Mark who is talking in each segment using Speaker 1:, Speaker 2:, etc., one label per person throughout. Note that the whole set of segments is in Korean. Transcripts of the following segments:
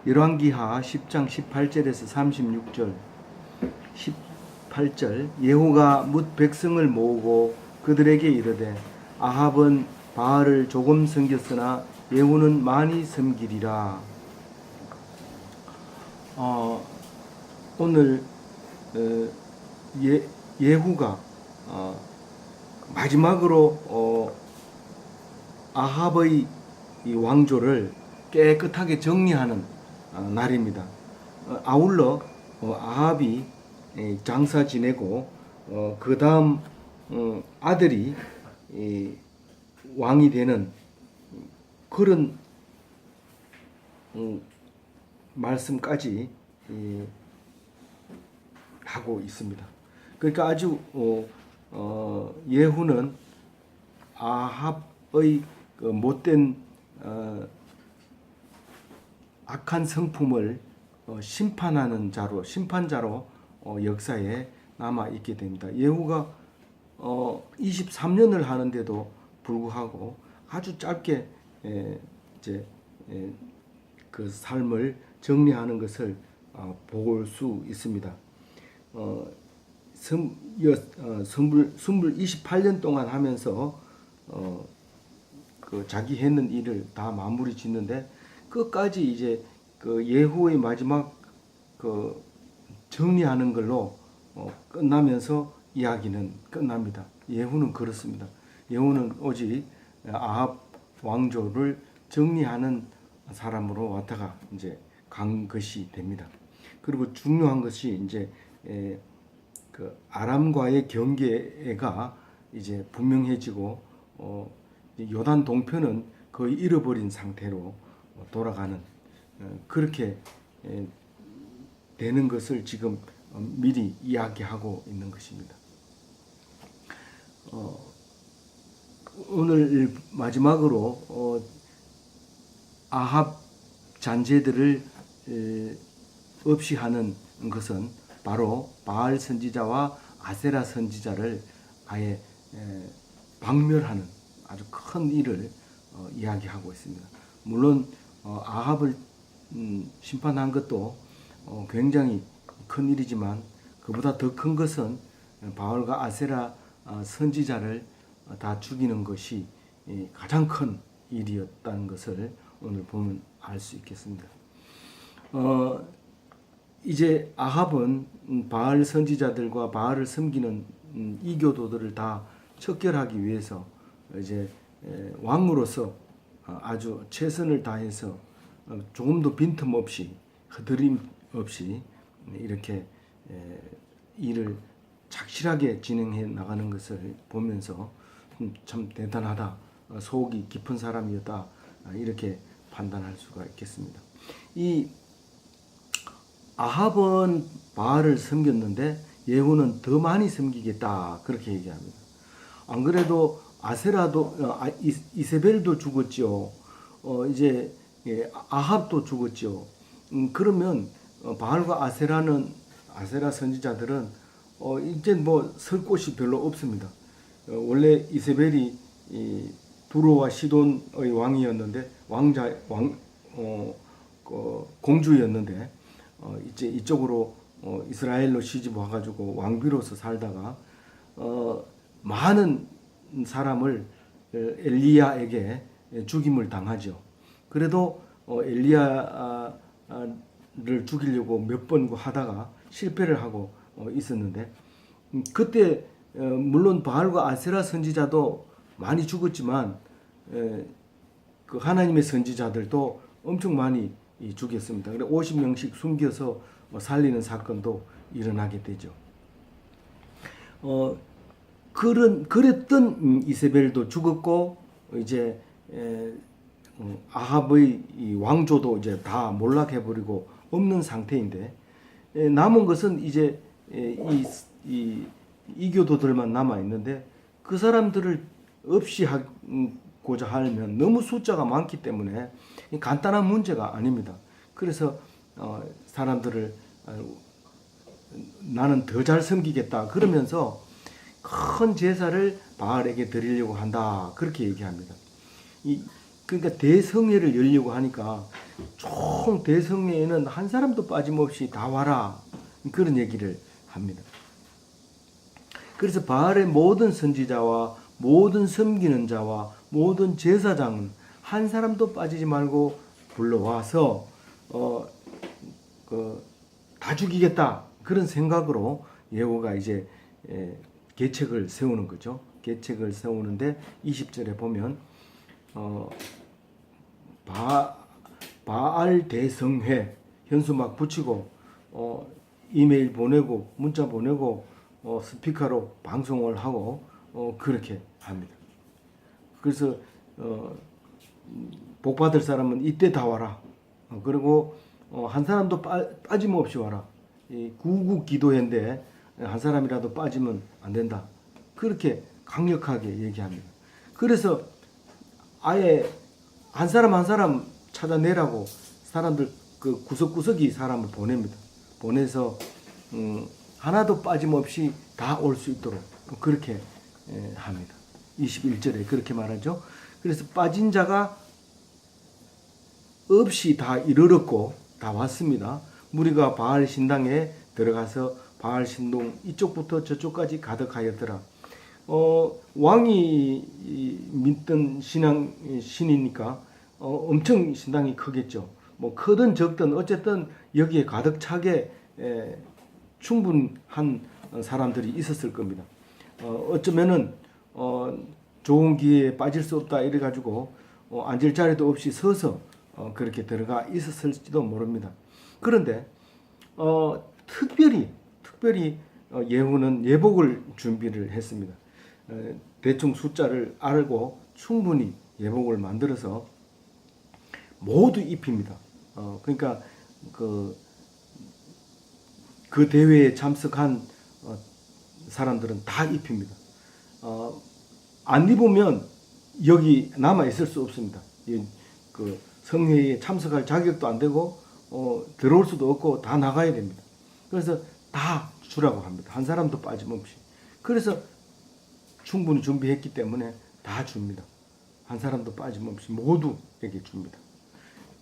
Speaker 1: 열왕기하 10장 18절에서 36절 18절 예후가 뭇 백성을 모으고 그들에게 이르되 아합은 바알을 조금 섬겼으나 예후는 많이 섬기리라. 오늘 예후가 마지막으로 아합의 이 왕조를 깨끗하게 정리하는 날입니다. 아울러 아합이 장사 지내고 그 다음 아들이 왕이 되는 그런 말씀까지 하고 있습니다. 그러니까 아주 예후는 아합의 그 못된 악한 성품을 심판하는 자로, 심판자로 역사에 남아 있게 됩니다. 예후가 23년을 하는데도 불구하고 아주 짧게 그 삶을 정리하는 것을 볼 수 있습니다. 28년 동안 하면서 그 자기 했는 일을 다 마무리 짓는데 끝까지 이제 그 예후의 마지막 그 정리하는 걸로 끝나면서 이야기는 끝납니다. 예후는 그렇습니다. 예후는 오직 아합 왕조를 정리하는 사람으로 왔다가 이제 간 것이 됩니다. 그리고 중요한 것이 이제 그 아람과의 경계가 이제 분명해지고 요단 동편은 거의 잃어버린 상태로 돌아가는 그렇게 되는 것을 지금 미리 이야기하고 있는 것입니다. 오늘 마지막으로 아합 잔재들을 없이 하는 것은 바로 바알 선지자와 아세라 선지자를 아예 박멸하는 아주 큰 일을 이야기하고 있습니다. 물론 아합을 심판한 것도 굉장히 큰 일이지만 그보다 더 큰 것은 바알과 아세라 선지자를 다 죽이는 것이 가장 큰 일이었다는 것을 오늘 보면 알 수 있겠습니다. 이제 아합은 바알 선지자들과 바알을 섬기는 이교도들을 다 척결하기 위해서 이제 왕으로서 아주 최선을 다해서 조금도 빈틈없이 흐드림 없이 이렇게 일을 착실하게 진행해 나가는 것을 보면서 참 대단하다, 속이 깊은 사람이었다 이렇게 판단할 수가 있겠습니다. 이 아합은 바알을 섬겼는데 예후는 더 많이 섬기겠다 그렇게 얘기합니다. 안 그래도 아세라도 이세벨도 죽었죠. 이제 아합도 죽었죠. 그러면 바알과 아세라 선지자들은 이제 뭐 설 곳이 별로 없습니다. 원래 이세벨이 두로와 시돈의 왕이었는데 공주였는데 이제 이쪽으로 이스라엘로 시집 와가지고 왕비로서 살다가 많은 사람을 엘리야에게 죽임을 당하죠. 그래도 엘리야를 죽이려고 몇 번 하다가 실패를 하고 있었는데 그때 물론 바알과 아세라 선지자도 많이 죽었지만 그 하나님의 선지자들도 엄청 많이 죽였습니다. 그래 50명씩 숨겨서 살리는 사건도 일어나게 되죠. 그랬던 이세벨도 죽었고 이제 아합의 이 왕조도 이제 다 몰락해 버리고 없는 상태인데 남은 것은 이제 이교도들만 남아 있는데 그 사람들을 없이 하고자 하면 너무 숫자가 많기 때문에 간단한 문제가 아닙니다. 그래서 사람들을 나는 더 잘 섬기겠다 그러면서 큰 제사를 바알에게 드리려고 한다 그렇게 얘기합니다. 그러니까 대성회를 열려고 하니까 총 대성회에는 한 사람도 빠짐없이 다 와라, 그런 얘기를 합니다. 그래서 바알의 모든 선지자와 모든 섬기는 자와 모든 제사장은 한 사람도 빠지지 말고 불러와서 다 죽이겠다, 그런 생각으로 예후가 이제 계책을 세우는 거죠. 계책을 세우는데 20절에 보면 바알 대성회 현수 막 붙이고 이메일 보내고 문자 보내고 스피커로 방송을 하고 그렇게 합니다. 그래서 복 받을 사람은 이때 다 와라. 그리고 한 사람도 빠짐없이 와라. 구국 기도회인데 한 사람이라도 빠지면 안 된다. 그렇게 강력하게 얘기합니다. 그래서 아예 한 사람 한 사람 찾아내라고 사람들 그 구석구석이 사람을 보냅니다. 보내서 하나도 빠짐없이 다 올 수 있도록 그렇게 합니다. 21절에 그렇게 말하죠. 그래서 빠진 자가 없이 다 이르렀고 다 왔습니다. 무리가 바알 신당에 들어가서 바알 신동 이쪽부터 저쪽까지 가득하였더라. 왕이 믿던 신이니까 엄청 신당이 크겠죠. 뭐 크든 적든 어쨌든 여기에 가득 차게 충분한 사람들이 있었을 겁니다. 어쩌면은 좋은 기회에 빠질 수 없다 이래 가지고 앉을 자리도 없이 서서 그렇게 들어가 있었을지도 모릅니다. 그런데 특별히 예후는 예복을 준비를 했습니다. 대충 숫자를 알고 충분히 예복을 만들어서 모두 입힙니다. 그러니까 그 대회에 참석한 사람들은 다 입힙니다. 안 입으면 여기 남아 있을 수 없습니다. 그 성회에 참석할 자격도 안 되고 들어올 수도 없고 다 나가야 됩니다. 그래서 다 주라고 합니다. 한 사람도 빠짐없이. 그래서 충분히 준비했기 때문에 다 줍니다. 한 사람도 빠짐없이 모두에게 줍니다.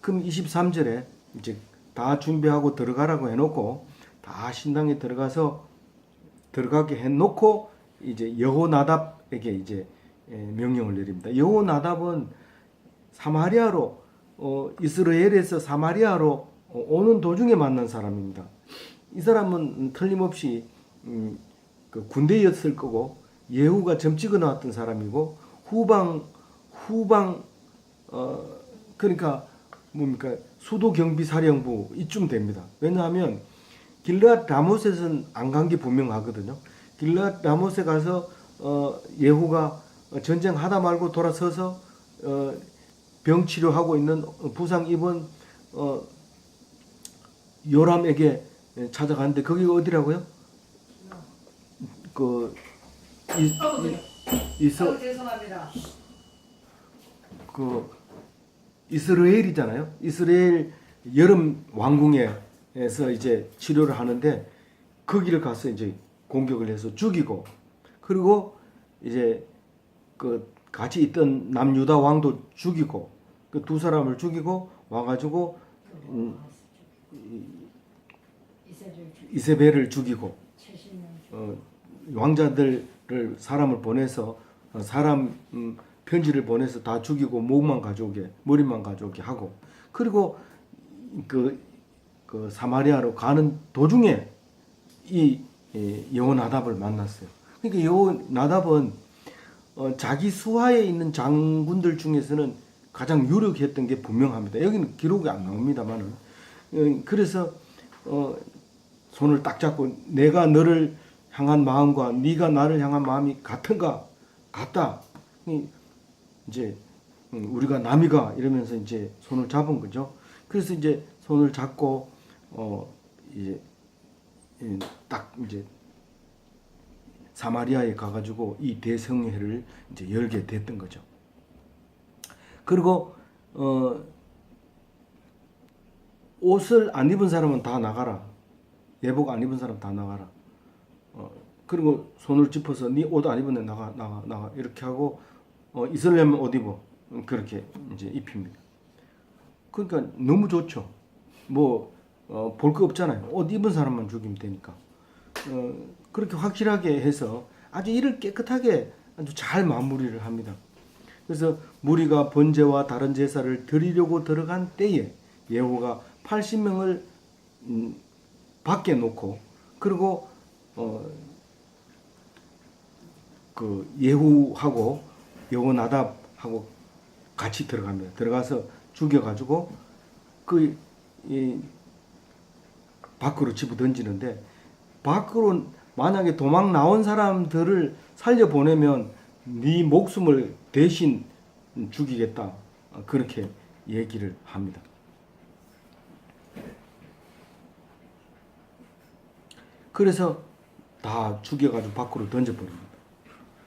Speaker 1: 그럼 23절에 이제 다 준비하고 들어가라고 해놓고 다 신당에 들어가게 해놓고 이제 여호나답에게 이제 명령을 내립니다. 여호나답은 사마리아로 이스라엘에서 사마리아로 오는 도중에 만난 사람입니다. 이 사람은 틀림없이 그 군대였을 거고 예후가 점 찍어 나왔던 사람이고 후방 그러니까 뭡니까 수도 경비 사령부 이쯤 됩니다. 왜냐하면 길르앗 라못에서는 안 간 게 분명하거든요. 길르앗 라못에 가서 예후가 전쟁하다 말고 돌아서서 병 치료하고 있는 부상 입은 요람에게 찾아갔는데 거기가 어디라고요?
Speaker 2: 죄송합니다.
Speaker 1: 이스라엘이잖아요. 이스라엘 여름 왕궁에서 이제 치료를 하는데 거기를 가서 이제 공격을 해서 죽이고 그리고 이제 그 같이 있던 남유다 왕도 죽이고 그 두 사람을 죽이고 와가지고 이세벨을 죽이고 왕자들을 사람을 보내서 편지를 보내서 다 죽이고 머리만 가져오게 하고 그리고 그 사마리아로 가는 도중에 이 여호나답을 만났어요. 그러니까 여호나답은 자기 수하에 있는 장군들 중에서는 가장 유력했던 게 분명합니다. 여기는 기록이 안 나옵니다만은 그래서 손을 딱 잡고 내가 너를 향한 마음과 네가 나를 향한 마음이 같다. 이제 우리가 남이가 이러면서 이제 손을 잡은 거죠. 그래서 이제 손을 잡고 이제 딱 이제 사마리아에 가가지고 이 대성회를 이제 열게 됐던 거죠. 그리고 옷을 안 입은 사람은 다 나가라. 예복 안 입은 사람 다 나가라. 그리고 손을 짚어서 네 옷 안 입은 애 나가 이렇게 하고 있으려면 옷 입어. 그렇게 이제 입힙니다. 그러니까 너무 좋죠. 뭐 볼 거 없잖아요. 옷 입은 사람만 죽이면 되니까. 그렇게 확실하게 해서 아주 이를 깨끗하게 아주 잘 마무리를 합니다. 그래서 무리가 번제와 다른 제사를 드리려고 들어간 때에 예후가 80명을 밖에 놓고, 그리고 그 예후하고 여호나답하고 같이 들어갑니다. 들어가서 죽여가지고 이 밖으로 집어 던지는데, 밖으로 만약에 도망 나온 사람들을 살려 보내면 네 목숨을 대신 죽이겠다, 그렇게 얘기를 합니다. 그래서 다 죽여가지고 밖으로 던져버립니다.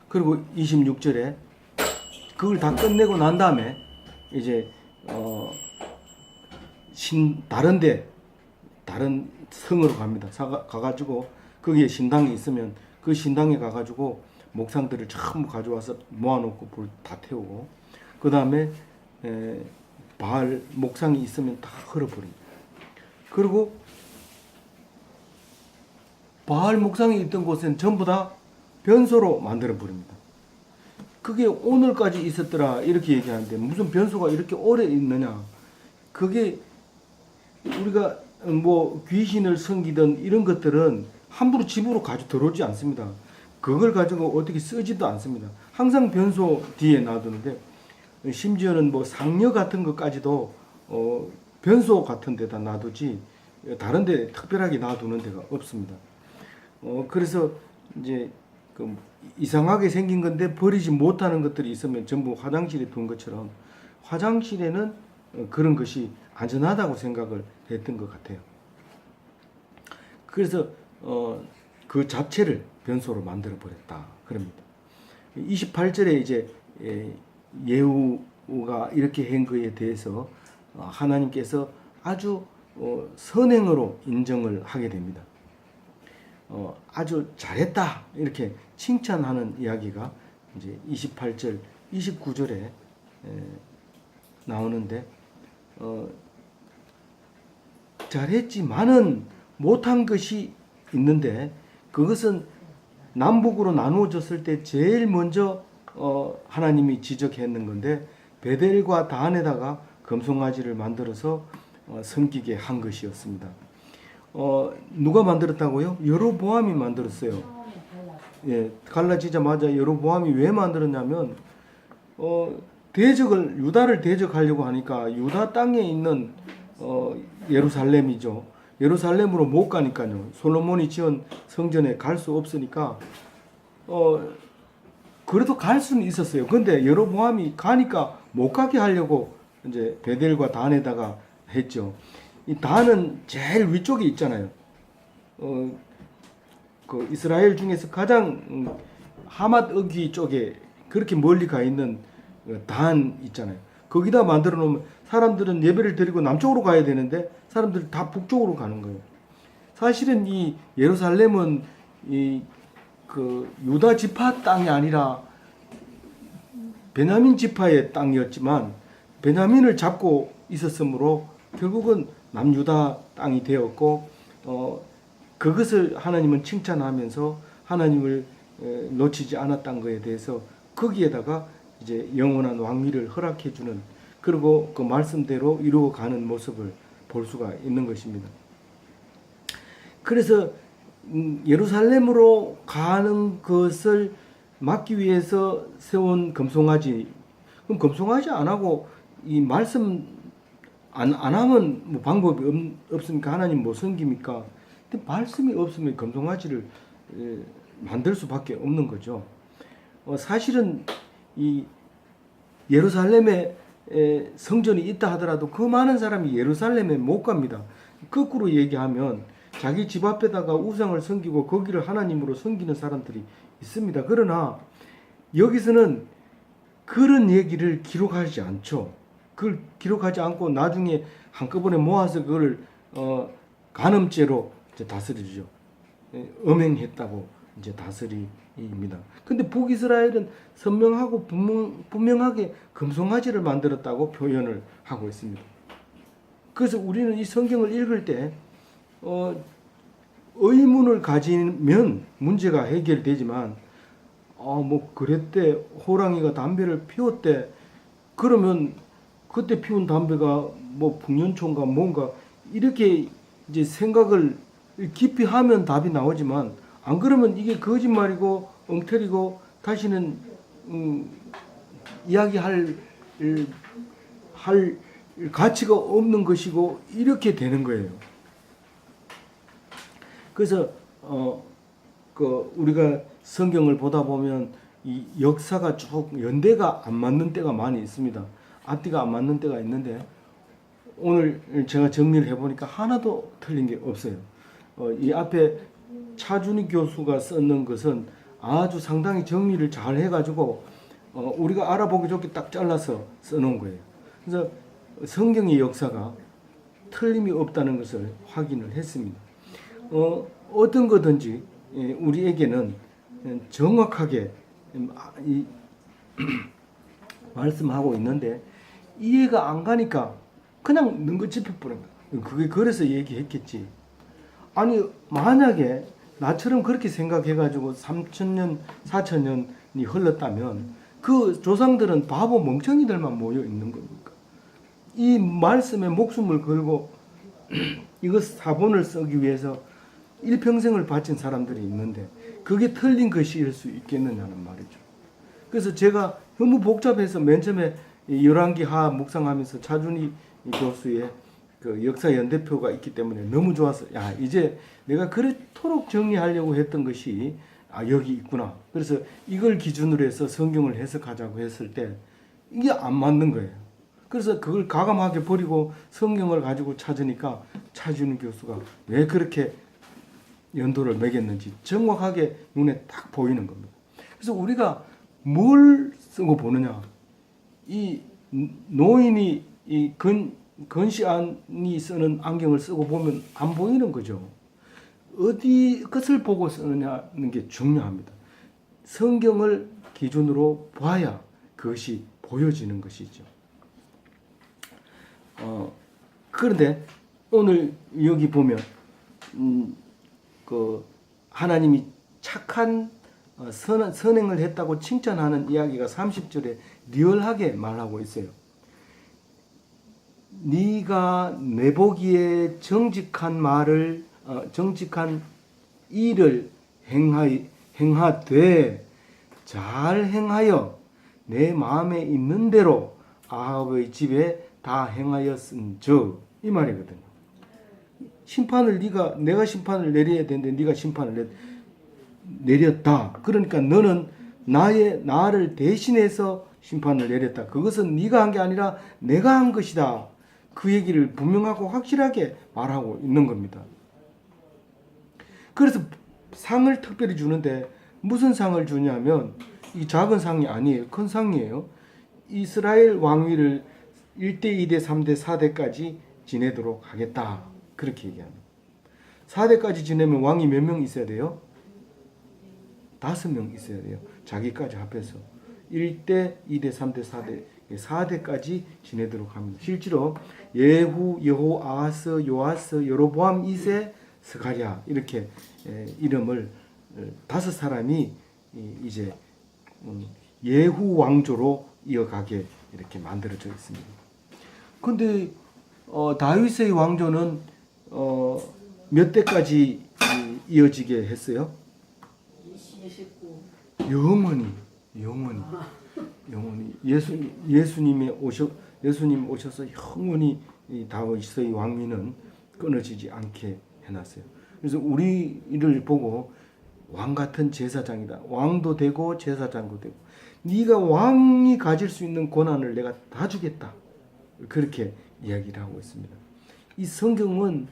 Speaker 1: 그리고 26절에 그걸 다 끝내고 난 다음에 이제 다른 성으로 갑니다. 가가지고 거기에 신당이 있으면 그 신당에 가가지고 목상들을 전부 가져와서 모아놓고 불 다 태우고, 그 다음에 바알 목상이 있으면 다 헐어버립니다. 그리고 바알 목상이 있던 곳은 전부 다 변소로 만들어 버립니다. 그게 오늘까지 있었더라 이렇게 얘기하는데, 무슨 변소가 이렇게 오래 있느냐. 그게 우리가 뭐 귀신을 섬기던 이런 것들은 함부로 집으로 가져 들어오지 않습니다. 그걸 가지고 어떻게 쓰지도 않습니다. 항상 변소 뒤에 놔두는데, 심지어는 뭐 상녀 같은 것까지도 변소 같은 데다 놔두지 다른 데 특별하게 놔두는 데가 없습니다. 그래서 이제 그 이상하게 생긴 건데 버리지 못하는 것들이 있으면 전부 화장실에 둔 것처럼, 화장실에는 그런 것이 안전하다고 생각을 했던 것 같아요. 그래서 그 자체를 변소로 만들어 버렸다 그럽니다. 28절에 이제 예후가 이렇게 한 거에 대해서 하나님께서 아주 선행으로 인정을 하게 됩니다. 아주 잘했다 이렇게 칭찬하는 이야기가 이제 28절, 29절에 나오는데, 잘했지만은 못한 것이 있는데, 그것은 남북으로 나누어졌을 때 제일 먼저 하나님이 지적했는 건데, 베델과 다한에다가 금송아지를 만들어서 섬기게 한 것이었습니다. 누가 만들었다고요? 여로보암이 만들었어요. 예, 갈라지자마자 여로보암이 왜 만들었냐면 유다를 대적하려고 하니까 유다 땅에 있는 예루살렘이죠. 예루살렘으로 못 가니까요. 솔로몬이 지은 성전에 갈 수 없으니까 그래도 갈 수는 있었어요. 근데 여로보암이 가니까 못 가게 하려고 이제 베델과 단에다가 했죠. 이 단은 제일 위쪽에 있잖아요. 그 이스라엘 중에서 가장 하맛 어귀 쪽에 그렇게 멀리 가 있는 단 있잖아요. 거기다 만들어 놓으면 사람들은 예배를 드리고 남쪽으로 가야 되는데 사람들이 다 북쪽으로 가는 거예요. 사실은 이 예루살렘은 그 유다 지파 땅이 아니라 베냐민 지파의 땅이었지만 베냐민을 잡고 있었으므로 결국은 남유다 땅이 되었고, 그것을 하나님은 칭찬하면서 하나님을 놓치지 않았던 것에 대해서 거기에다가 이제 영원한 왕위를 허락해 주는, 그리고 그 말씀대로 이루어가는 모습을 볼 수가 있는 것입니다. 그래서 예루살렘으로 가는 것을 막기 위해서 세운 금송아지, 그럼 금송아지 안 하고 이 말씀 안 하면 뭐 방법이 없으니까 하나님 뭐 섬깁니까? 근데 말씀이 없으면 금송아지를 만들 수밖에 없는 거죠. 사실은 이 예루살렘에 성전이 있다 하더라도 그 많은 사람이 예루살렘에 못 갑니다. 거꾸로 얘기하면 자기 집 앞에다가 우상을 섬기고 거기를 하나님으로 섬기는 사람들이 있습니다. 그러나 여기서는 그런 얘기를 기록하지 않죠. 그걸 기록하지 않고 나중에 한꺼번에 모아서 그걸 간음죄로 이제 다스리죠. 음행했다고 이제 다스리는 얘기입니다. 근데 북이스라엘은 선명하고 분명하게 금송아지를 만들었다고 표현을 하고 있습니다. 그래서 우리는 이 성경을 읽을 때 의문을 가지면 문제가 해결되지만 뭐 그랬대, 호랑이가 담배를 피웠대, 그러면 그때 피운 담배가 뭐 풍년초인가 뭔가 이렇게 이제 생각을 깊이 하면 답이 나오지만, 안 그러면 이게 거짓말이고 엉터리고 다시는 이야기할 가치가 없는 것이고 이렇게 되는 거예요. 그래서 우리가 성경을 보다 보면 이 역사가 쭉 연대가 안 맞는 때가 많이 있습니다. 앞뒤가 안 맞는 때가 있는데, 오늘 제가 정리를 해보니까 하나도 틀린 게 없어요. 이 앞에 차준희 교수가 썼는 것은 아주 상당히 정리를 잘 해가지고 우리가 알아보기 좋게 딱 잘라서 써놓은 거예요. 그래서 성경의 역사가 틀림이 없다는 것을 확인을 했습니다. 어떤 거든지 우리에게는 정확하게 말씀하고 있는데 이해가 안 가니까 그냥 능거 짚어버린 거예요. 그게 그래서 얘기했겠지. 아니 만약에 나처럼 그렇게 생각해가지고 3,000년, 4,000년이 흘렀다면 그 조상들은 바보 멍청이들만 모여 있는 겁니까? 이 말씀에 목숨을 걸고 이것 사본을 쓰기 위해서 일평생을 바친 사람들이 있는데 그게 틀린 것일 수 있겠느냐는 말이죠. 그래서 제가 너무 복잡해서 맨 처음에 열왕기하 묵상하면서 차준희 교수의 그 역사 연대표가 있기 때문에 너무 좋아서 이제 내가 그렇도록 정리하려고 했던 것이 여기 있구나. 그래서 이걸 기준으로 해서 성경을 해석하자고 했을 때 이게 안 맞는 거예요. 그래서 그걸 과감하게 버리고 성경을 가지고 찾으니까 차준희 교수가 왜 그렇게 연도를 매겼는지 정확하게 눈에 딱 보이는 겁니다. 그래서 우리가 뭘 쓰고 보느냐, 이 노인이 이 건시안이 쓰는 안경을 쓰고 보면 안 보이는 거죠. 어디 것을 보고 쓰느냐는 게 중요합니다. 성경을 기준으로 봐야 그것이 보여지는 것이죠. 그런데 오늘 여기 보면 그 하나님이 착한 선행을 했다고 칭찬하는 이야기가 30절에 리얼하게 말하고 있어요. 네가 내보기에 정직한 일을 행하되 잘 행하여 내 마음에 있는 대로 아합의 집에 다 행하였은즉, 이 말이거든요. 내가 심판을 내려야 되는데 네가 심판을 내렸다. 그러니까 너는 나를 대신해서 심판을 내렸다. 그것은 네가 한 게 아니라 내가 한 것이다. 그 얘기를 분명하고 확실하게 말하고 있는 겁니다. 그래서 상을 특별히 주는데 무슨 상을 주냐면 이 작은 상이 아니에요. 큰 상이에요. 이스라엘 왕위를 1대, 2대, 3대, 4대까지 지내도록 하겠다. 그렇게 얘기합니다. 4대까지 지내면 왕이 몇 명 있어야 돼요? 5명 있어야 돼요. 자기까지 합해서 1대, 2대, 3대, 4대, 4대까지 지내도록 합니다. 실제로 예후, 여호, 아하스, 요아스, 여로보암 2세, 스가랴 이렇게 이름을 5사람이 이제 예후 왕조로 이어가게 이렇게 만들어져 있습니다. 근데 다윗의 왕조는 몇 대까지 이어지게 했어요?
Speaker 2: 29.
Speaker 1: 영원히 예수님 오셔서 영원히 이 다윗의 왕위는 끊어지지 않게 해놨어요. 그래서 우리를 보고 왕 같은 제사장이다. 왕도 되고 제사장도 되고 네가 왕이 가질 수 있는 권한을 내가 다 주겠다. 그렇게 이야기를 하고 있습니다. 이 성경은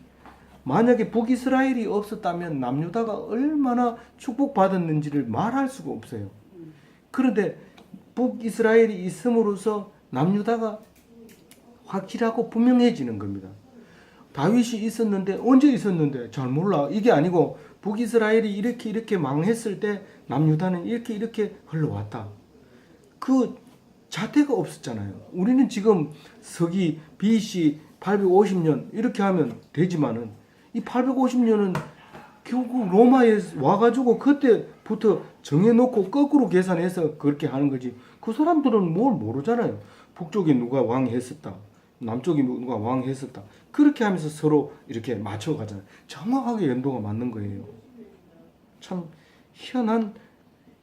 Speaker 1: 만약에 북이스라엘이 없었다면 남유다가 얼마나 축복받았는지를 말할 수가 없어요. 그런데 북이스라엘이 있음으로써 남유다가 확실하고 분명해지는 겁니다. 다윗이 있었는데 언제 있었는데 잘 몰라. 이게 아니고 북이스라엘이 이렇게 망했을 때 남유다는 이렇게 흘러왔다. 그 자태가 없었잖아요. 우리는 지금 서기 BC 850년 이렇게 하면 되지만은 이 850년은 결국 로마에 와가지고 그때부터 정해놓고 거꾸로 계산해서 그렇게 하는 거지. 그 사람들은 뭘 모르잖아요. 북쪽에 누가 왕했었다. 남쪽에 누가 왕했었다. 그렇게 하면서 서로 이렇게 맞춰가잖아요. 정확하게 연도가 맞는 거예요. 참 희한한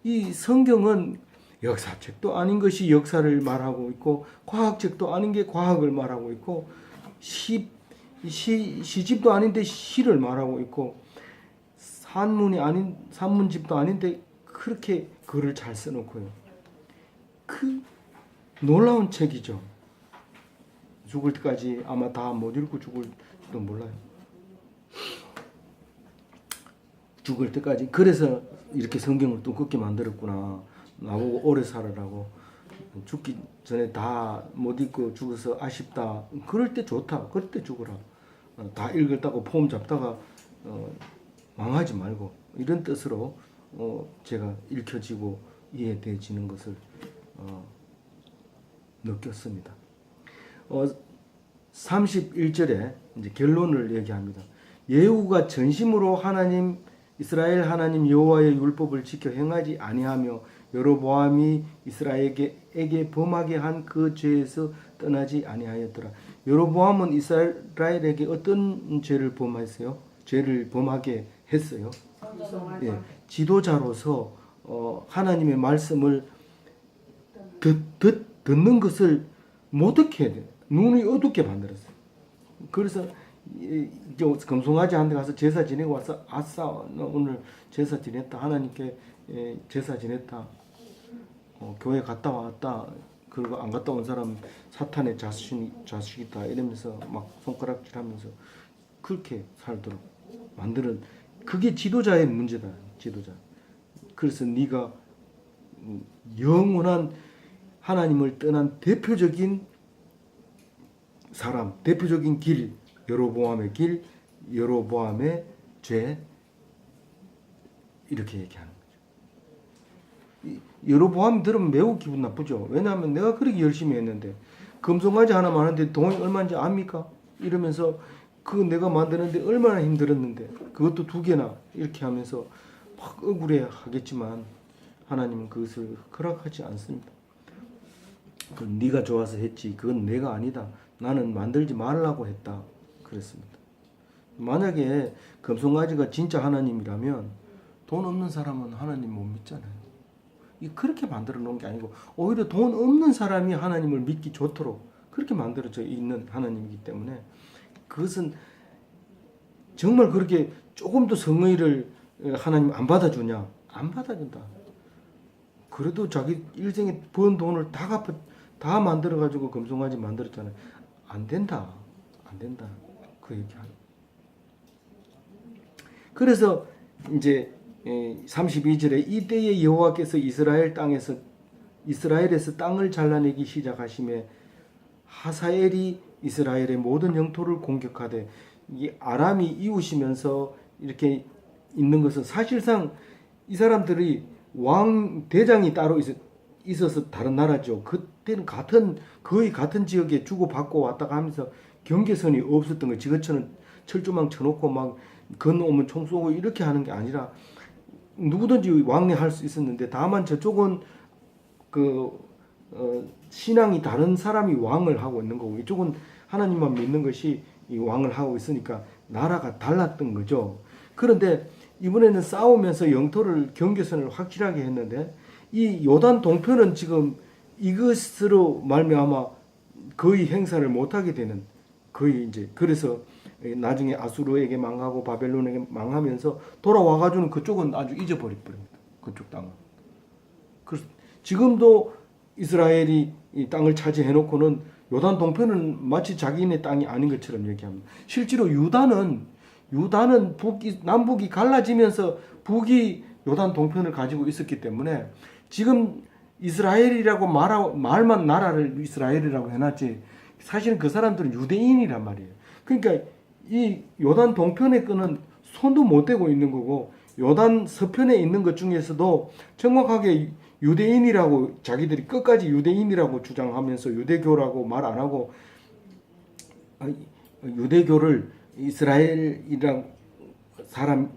Speaker 1: 이 성경은 역사책도 아닌 것이 역사를 말하고 있고 과학책도 아닌 게 과학을 말하고 있고 시집도 아닌데 시를 말하고 있고 산문이 아닌 산문집도 아닌데 그렇게 글을 잘 써놓고요. 그 놀라운 책이죠. 죽을 때까지 아마 다 못 읽고 죽을지도 몰라요. 죽을 때까지. 그래서 이렇게 성경을 두껍게 만들었구나. 나보고 오래 살아라고. 죽기 전에 다 못 읽고 죽어서 아쉽다. 그럴 때 좋다. 그럴 때 죽어라. 다 읽었다고 폼 잡다가 망하지 말고. 이런 뜻으로 제가 읽혀지고 이해되지는 것을 느꼈습니다. 31절에 이제 결론을 얘기합니다. 예후가 전심으로 이스라엘 하나님 여호와의 율법을 지켜 행하지 아니하며 여로보암이 이스라엘에게 범하게 한 그 죄에서 떠나지 아니하였더라. 여로보암은 이스라엘에게 어떤 죄를 범했어요? 죄를 범하게 했어요. 예, 지도자로서 하나님의 말씀을 듣는 것을 못 듣게 해야 돼요. 눈이 어둡게 만들었어요. 그래서 금송아지 한 데 가서 제사 지내고 와서 아싸 나 오늘 제사 지냈다. 하나님께 제사 지냈다. 교회 갔다 왔다. 그리고 안 갔다 온 사람 사탄의 자식이다 이러면서 막 손가락질하면서 그렇게 살도록 만드는 그게 지도자의 문제다. 지도자. 그래서 네가 영원한 하나님을 떠난 대표적인 사람, 대표적인 길, 여로보암의 길, 여로보암의 죄 이렇게 얘기하는 거죠. 여로보암 들으면 매우 기분 나쁘죠. 왜냐하면 내가 그렇게 열심히 했는데 금송아지 하나 많은데 돈이 얼마인지 압니까? 이러면서 그 내가 만드는데 얼마나 힘들었는데 그것도 2개나 이렇게 하면서 막 억울해 하겠지만 하나님은 그것을 허락하지 않습니다. 그건 네가 좋아서 했지. 그건 내가 아니다. 나는 만들지 말라고 했다. 그랬습니다. 만약에 금송아지가 진짜 하나님이라면 돈 없는 사람은 하나님 못 믿잖아요. 그렇게 만들어 놓은 게 아니고 오히려 돈 없는 사람이 하나님을 믿기 좋도록 그렇게 만들어져 있는 하나님이기 때문에 그것은 정말 그렇게 조금 더 성의를 하나님 안 받아주냐? 안 받아준다. 그래도 자기 일생에 번 돈을 다 만들어가지고 금송아지 만들었잖아요. 안 된다. 안 된다. 그 얘기하는. 그래서 이제 32절에 이때에 여호와께서 이스라엘에서 땅을 잘라내기 시작하심에 하사엘이 이스라엘의 모든 영토를 공격하되 이 아람이 이웃이면서 이렇게 있는 것은 사실상 이 사람들이 왕 대장이 따로 있어서 다른 나라죠. 그때는 거의 같은 지역에 주고받고 왔다가 하면서 경계선이 없었던 거예요. 지금처럼 철조망 쳐놓고 막 건너오면 총 쏘고 이렇게 하는 게 아니라 누구든지 왕래할 수 있었는데 다만 저쪽은 신앙이 다른 사람이 왕을 하고 있는 거고 이쪽은 하나님만 믿는 것이 이 왕을 하고 있으니까 나라가 달랐던 거죠. 그런데 이번에는 싸우면서 영토를 경계선을 확실하게 했는데 이 요단 동편은 지금 이것으로 말미암아 거의 행사를 못하게 되는 거의 이제 그래서 나중에 아수르에게 망하고 바벨론에게 망하면서 돌아와가지고는 그쪽은 아주 잊어버릴 뻔합니다. 그쪽 땅은. 그래서 지금도 이스라엘이 이 땅을 차지해놓고는 요단 동편은 마치 자기네 땅이 아닌 것처럼 얘기합니다. 실제로 유다는 남북이 갈라지면서 북이 요단 동편을 가지고 있었기 때문에 지금 이스라엘이라고 말만 나라를 이스라엘이라고 해놨지 사실은 그 사람들은 유대인이란 말이에요. 그러니까 이 요단 동편의 거는 손도 못 대고 있는 거고 요단 서편에 있는 것 중에서도 정확하게 유대인이라고 자기들이 끝까지 유대인이라고 주장하면서 유대교라고 말 안 하고 유대교를 이스라엘이랑 사람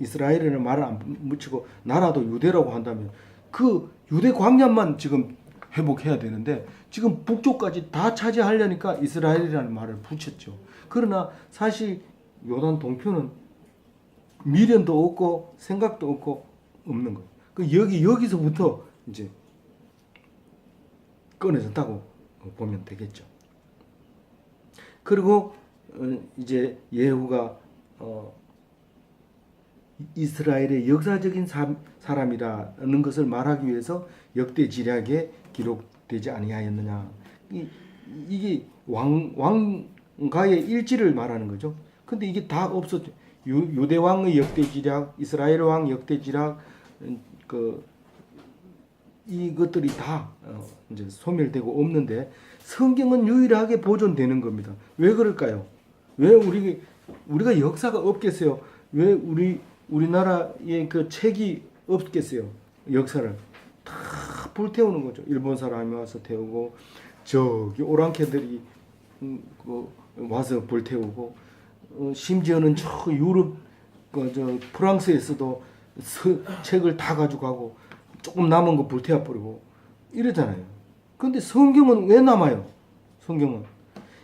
Speaker 1: 이스라엘이라는 말을 안 붙이고 나라도 유대라고 한다면 그 유대 광야만 지금 회복해야 되는데 지금 북쪽까지 다 차지하려니까 이스라엘이라는 말을 붙였죠. 그러나 사실 요단 동편은 미련도 없고 생각도 없고 없는 거예요. 그 여기서부터 이제 꺼내졌다고 보면 되겠죠. 그리고 이제 예후가 이스라엘의 역사적인 사람이라는 것을 말하기 위해서 역대 지략에 기록되지 아니하였느냐. 이게 왕가의 일지를 말하는 거죠. 근데 이게 다 없었죠. 유대 왕의 역대 지략, 이스라엘 왕 역대 지략, 이것들이 다 이제 소멸되고 없는데 성경은 유일하게 보존되는 겁니다. 왜 그럴까요? 왜 우리가 역사가 없겠어요? 왜 우리나라의 그 책이 없겠어요? 역사를 다 불태우는 거죠. 일본 사람이 와서 태우고 저기 오랑캐들이 와서 불태우고 심지어는 저 유럽 저 프랑스에서도 책을 다 가져가고 조금 남은 거 불태워 버리고 이러잖아요. 근데 성경은 왜 남아요? 성경은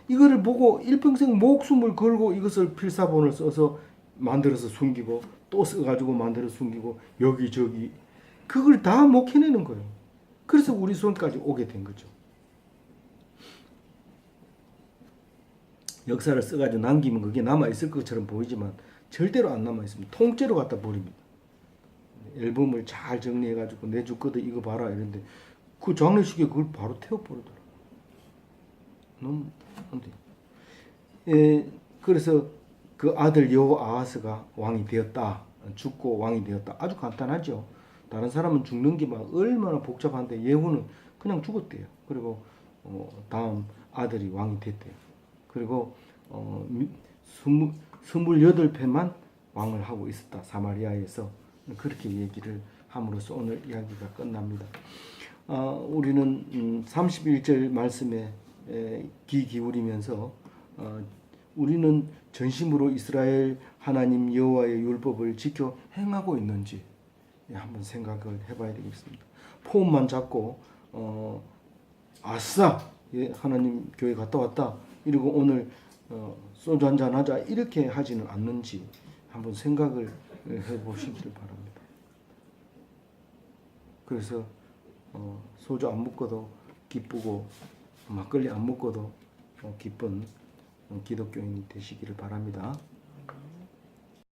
Speaker 1: 이거를 보고 일평생 목숨을 걸고 이것을 필사본을 써서 만들어서 숨기고 또 써가지고 만들어 숨기고 여기저기 그걸 다 못 해내는 거예요. 그래서 우리 손까지 오게 된 거죠. 역사를 써가지고 남기면 그게 남아있을 것처럼 보이지만 절대로 안 남아있습니다. 통째로 갖다 버립니다. 앨범을 잘 정리해가지고 내줬거든 이거 봐라 이런데 그 장례식에 그걸 바로 태워버리더라. 너무 안 돼. 그래서 그 아들 여호아하스가 왕이 되었다. 죽고 왕이 되었다. 아주 간단하죠. 다른 사람은 죽는 게 막 얼마나 복잡한데 예후는 그냥 죽었대요. 그리고 다음 아들이 왕이 됐대요. 그리고 28패만 왕을 하고 있었다. 사마리아에서 그렇게 얘기를 함으로써 오늘 이야기가 끝납니다. 우리는 31절 말씀에 귀 기울이면서 우리는 전심으로 이스라엘 하나님 여호와의 율법을 지켜 행하고 있는지 한번 생각을 해봐야 되겠습니다. 폼만 잡고 아싸 하나님 교회 갔다 왔다 이러고 오늘 소주 한잔 하자 이렇게 하지는 않는지 한번 생각을 해보시기를 바랍니다. 그래서 소주 안 먹고도 기쁘고 막걸리 안 먹고도 기쁜 기독교인이 되시기를 바랍니다.